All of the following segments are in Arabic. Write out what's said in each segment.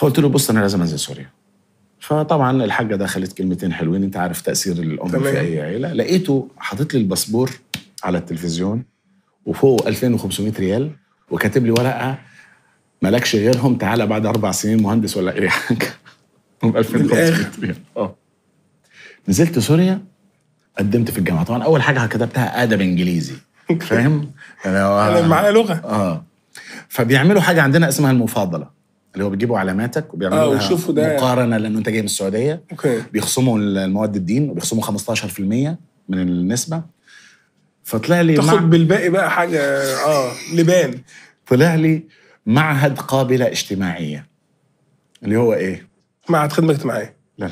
فقلت له بص انا لازم انزل سوريا. فطبعا الحاجه دخلت كلمتين حلوين، انت عارف تاثير الام في اي عيله. لقيته حاطط لي الباسبور على التلفزيون وفوق 2500 ريال وكاتب لي ورقه مالكش غيرهم، تعالى بعد 4 سنين مهندس ولا اي حاجه. ب 2500 ريال. نزلت سوريا، قدمت في الجامعه. طبعا اول حاجه كتبتها ادب انجليزي، فاهم؟ انا معايا لغه. فبيعملوا حاجه عندنا اسمها المفاضله، اللي هو بيجيبوا علاماتك وبيعملوا لها مقارنه لانه انت جاي من السعوديه. بيخصموا المواد الدين وبيخصموا 15% من النسبه. فطلع لي تاخد بالباقي بقى حاجه لبان. طلع لي معهد قابله اجتماعيه، اللي هو ايه؟ معهد خدمه اجتماعيه. لا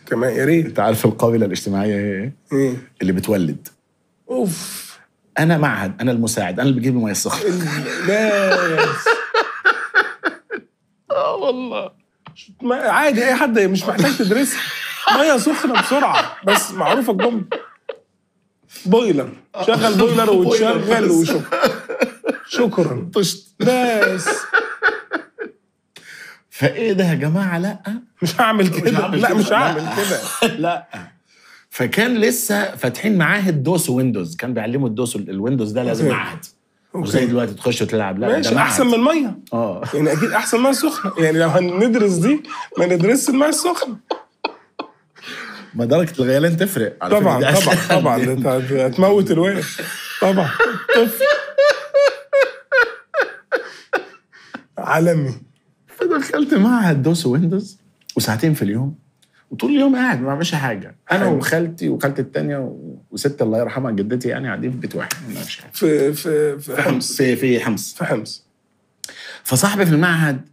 كمان يا ريت. انت عارف القابله الاجتماعيه هي ايه؟ اللي بتولد. اوف. انا معهد، انا المساعد، انا اللي بجيب الميه السخنه. والله عادي اي حد مش محتاج تدرسها. ميه سخنه بسرعه، بس معروفه الجمله. بويلر، شغل بويلر وتشغل شكرا طشت بس. فايه ده يا جماعه؟ لا مش هعمل كده. لا مش هعمل كده. لا. فكان لسه فاتحين معاهد دوس ويندوز، كان بيعلموا الدوس والويندوز ده لازم معهد. وزي دلوقتي تخش وتلعب. لا ماشي، احسن من الميه. يعني اكيد احسن من الميه السخنه. يعني لو هندرس دي ما ندرسش الميه السخنه. ما درجه الغليان تفرق. طبعا انت هتموت الواد طبعا. عالمي. فدخلت معهد دوس ويندوز وساعتين في اليوم، وطول اليوم قاعد ما بعملش حاجه. انا وخالتي وخالتي الثانيه وست الله يرحمها جدتي، يعني قاعدين في بيت واحد ما بنعملش حاجه. في حمص. في حمص. فصاحبي في المعهد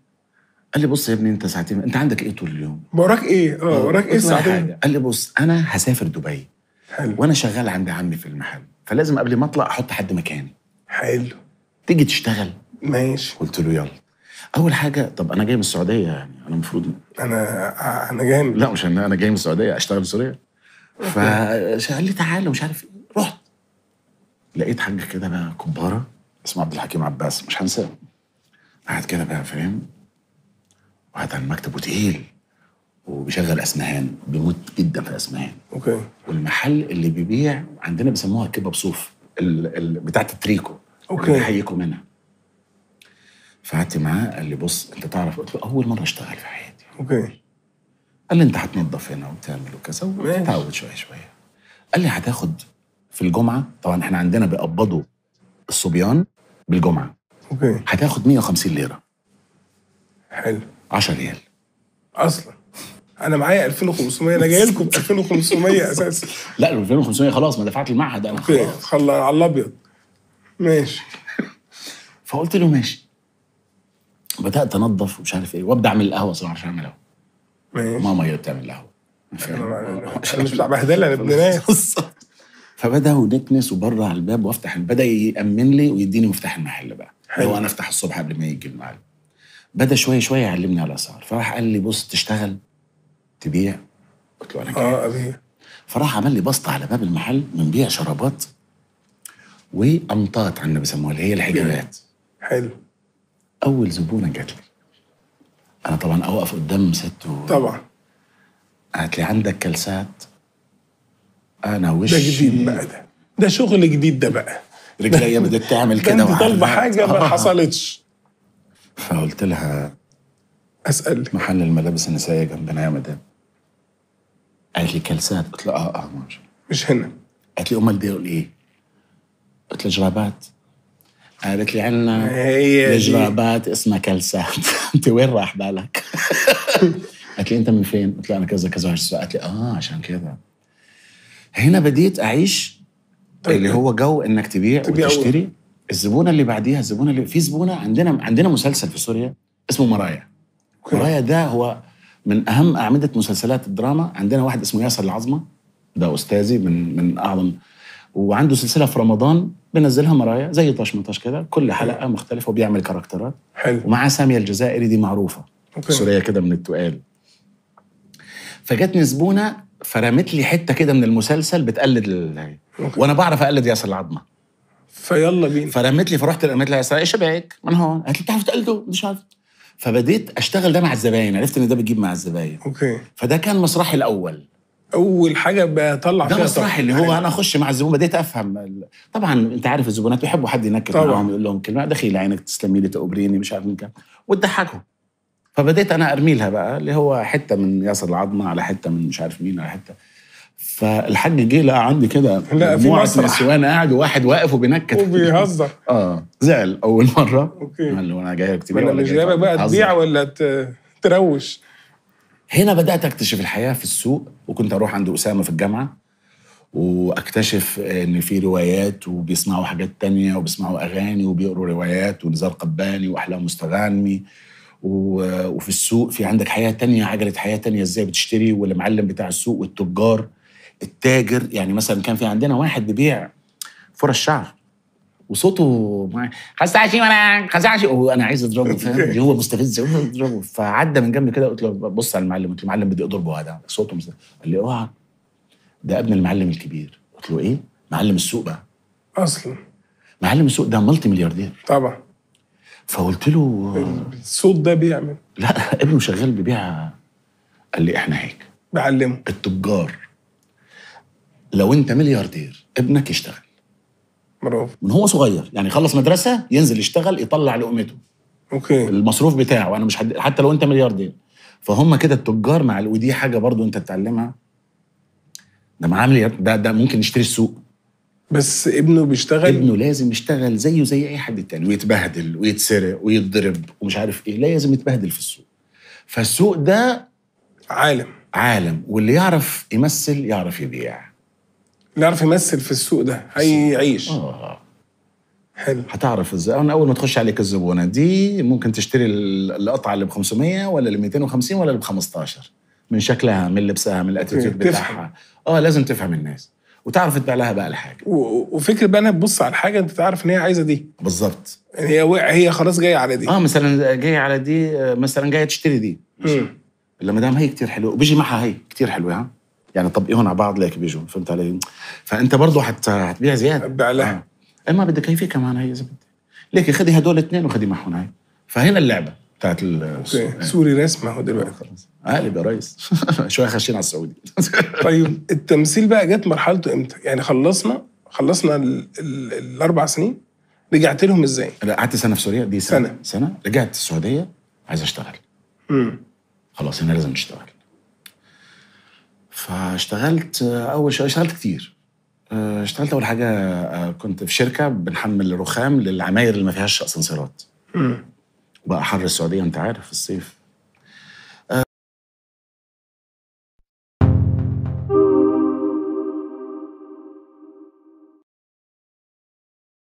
قال لي بص يا ابني، انت ساعتين، انت عندك ايه طول اليوم؟ وراك ايه؟ وراك ايه الساعتين؟ قال لي بص انا هسافر دبي. حلو. وانا شغال عند عمي في المحل، فلازم قبل ما اطلع احط حد مكاني. حلو. تيجي تشتغل؟ ماشي. قلت له يلا. اول حاجه، طب انا جاي من السعوديه، يعني انا المفروض انا جاي. لا مش انا جاي من السعوديه اشتغل في سوريا. فقال لي تعالى ومش عارف ايه. رحت لقيت حاجه كده بقى كباره اسمه عبد الحكيم عباس، مش هنساه. قاعد كده بقى فاهم، وقاعد على المكتب وتقيل وبيشغل اسمهان، بيموت جدا في اسمهان. والمحل اللي بيبيع عندنا بيسموها كبه بصوف، بتاعت التريكو. اللي بيحييكوا منها. فقعدت معاه، قال لي بص انت تعرف؟ قلت له اول مره اشتغل في حياتي. قال لي انت هتنظف هنا وتعمل وكذا وتتعود شويه. قال لي هتاخد في الجمعه، طبعا احنا عندنا بيقبضوا الصبيان بالجمعه. هتاخد 150 ليره. حلو. 10 ريال اصلا. انا معايا 2500. انا جاي لكم ب 2500 اساسا. لا 2500 خلاص، ما دفعت المعهد انا. خلاص على الابيض. ماشي. فقلت له ماشي. بدات انظف ومش عارف ايه، وابدا اعمل القهوه صراحه عشان اعمل قهوه. ماشي. ماما هي اللي بتعمل القهوه. انا مش بتاع بهدله، انا ابن ناس. فبداوا نكنس وبره على الباب وافتح، بدا يامن لي ويديني مفتاح المحل بقى. هو انا افتح الصبح قبل ما يجي المعلم. بدا شويه يعلمني على الاسعار. فراح قال لي بص تشتغل تبيع؟ قلت له انا جاي. ابيع. فراح عمل لي بسطه على باب المحل بنبيع شرابات وامطات عندنا بيسموها، اللي هي الحجابات. حلو. اول زبونه جات لي انا طبعا اوقف قدام ست طبعا قالت لي عندك كلسات؟ انا وشي ده جديد بقى، ده شغل جديد ده بقى. رجليا بدات تعمل كده انت طالبه حاجه ما حصلتش. فقلت لها اسالك محل الملابس النسائيه جنبنا يا مدام. قالت لي كلسات؟ قلت لها مش هنا. قالت لي امال دي ايه؟ قلت لها جرابات. قالت لي عنا جرابات اسمها كلسات. انت وين راح بالك؟ قالت لي انت من فين؟ قلت لها انا كذا كذا. قالت لي عشان كده. هنا بديت اعيش اللي هو جو انك تبيع وتشتري. الزبونه اللي بعديها، الزبونه اللي في زبونه عندنا مسلسل في سوريا اسمه مرايا. مرايا ده هو من اهم اعمده مسلسلات الدراما. عندنا واحد اسمه ياسر العظمه، ده استاذي من اعظم، وعنده سلسله في رمضان بنزلها مرايا زي طش مطش كده، كل حلقه مختلفه وبيعمل كاركترات. حلو. ومعاه ساميه الجزائري، دي معروفه سوريا كده من التقال. فجتني زبونه فرمت لي حته كده من المسلسل بتقلد وانا بعرف اقلد ياسر العظمه. فيلا بينا. فرمت لي، فرحت رميت لها ياسر ايش بك من هون؟ قالت لي بتعرف تقلده؟ مش عارف. فبديت اشتغل ده مع الزباين، عرفت ان ده بيجيب مع الزباين. اوكي. فده كان مسرحي الاول. اول حاجه بطلع فيها ده مسرحي اللي هو انا اخش مع الزبون، بديت افهم طبعا انت عارف الزبونات بيحبوا حد ينكت معاهم، يقول لهم كلمه دخيل عينك تسلمي لي تقبريني مش عارف من كام وتضحكهم. فبديت انا ارمي لها بقى اللي هو حته من ياسر العظمه على حته من مش عارف مين على حته. فالحاج جه لقى عندي كده مجموعه نسوان قاعد وواحد واقف وبينكت وبيهزر. زعل اول مره. اوكي. قال له انا جايبك تبيع ولا مش جايبك بقى تبيع ولا تروش. هنا بدات اكتشف الحياه في السوق، وكنت اروح عند اسامه في الجامعه واكتشف ان في روايات وبيسمعوا حاجات تانية وبيسمعوا اغاني وبيقروا روايات ونزار قباني واحلام مستغانمي. وفي السوق في عندك حياه تانية، عجله حياه تانية ازاي بتشتري، والمعلم بتاع السوق والتجار التاجر. يعني مثلا كان في عندنا واحد بيبيع فرش شعر وصوته 25 وانا 25 وانا عايز اضربه، فاهم؟ هو مستفز اضربه. فعدى من جنبي كده قلت له بص على المعلم، قلت له المعلم بدي اضربه هذا صوته مستفز. قال لي اوعى ده ابن المعلم الكبير. قلت له ايه؟ معلم السوق بقى اصلا. معلم السوق ده ملتي ملياردير طبعا. فقلت له الصوت ده بيعمل لا ابنه شغال بيبيع. قال لي احنا هيك بعلمه التجار لو انت ملياردير ابنك يشتغل برافو من هو صغير، يعني خلص مدرسه ينزل يشتغل يطلع لقمته. اوكي. المصروف بتاعه انا مش حتى لو انت ملياردير. فهم كده التجار ودي حاجه برضو انت تتعلمها. ده معاه مليار، ده ممكن يشتري السوق. بس ابنه بيشتغل. ابنه لازم يشتغل زيه زي اي حد تاني، ويتبهدل ويتسرق ويتضرب ومش عارف ايه، لازم يتبهدل في السوق. فالسوق ده عالم، واللي يعرف يمثل يعرف يبيع. اللي يعرف يمثل في السوق ده هيعيش. حلو. هتعرف ازاي. انا اول ما تخش عليك الزبونه دي ممكن تشتري القطعه اللي ب 500 ولا اللي 250 ولا اللي ب 15 من شكلها من لبسها من الاتيتيود بتاعها. لازم تفهم الناس وتعرف تبيع لها بقى الحاجه. وفكره بقى انا تبص على الحاجه انت تعرف ان هي عايزه دي بالظبط. يعني هي خلاص جايه على دي. مثلا جايه على دي، مثلا جايه تشتري دي. لما دام هي كتير حلوه وبيجي معها هي كتير حلوه يعني طبقيهم على بعض ليك بيجوا، فهمت علي؟ فانت برضه هتبيع زياده. هتبيع لها. اما بدك هي في كمان هي زبده ليك، خدي هدول اثنين وخدي معهم هاي. فهنا اللعبه بتاعت سوري رسمه اهو دلوقتي. خلاص قالب يا ريس. شويه خشين على السعودي. طيب التمثيل بقى جت مرحلته امتى؟ يعني خلصنا الاربع سنين، رجعت لهم ازاي؟ قعدت سنه في سوريا، دي سنه رجعت السعوديه عايز اشتغل. خلاص هنا لازم نشتغل. فاشتغلت اول شيء، اشتغلت كتير. اشتغلت اول حاجه كنت في شركه بنحمل رخام للعماير اللي ما فيهاش اسانسيرات. وبقى حر السعوديه انت عارف في الصيف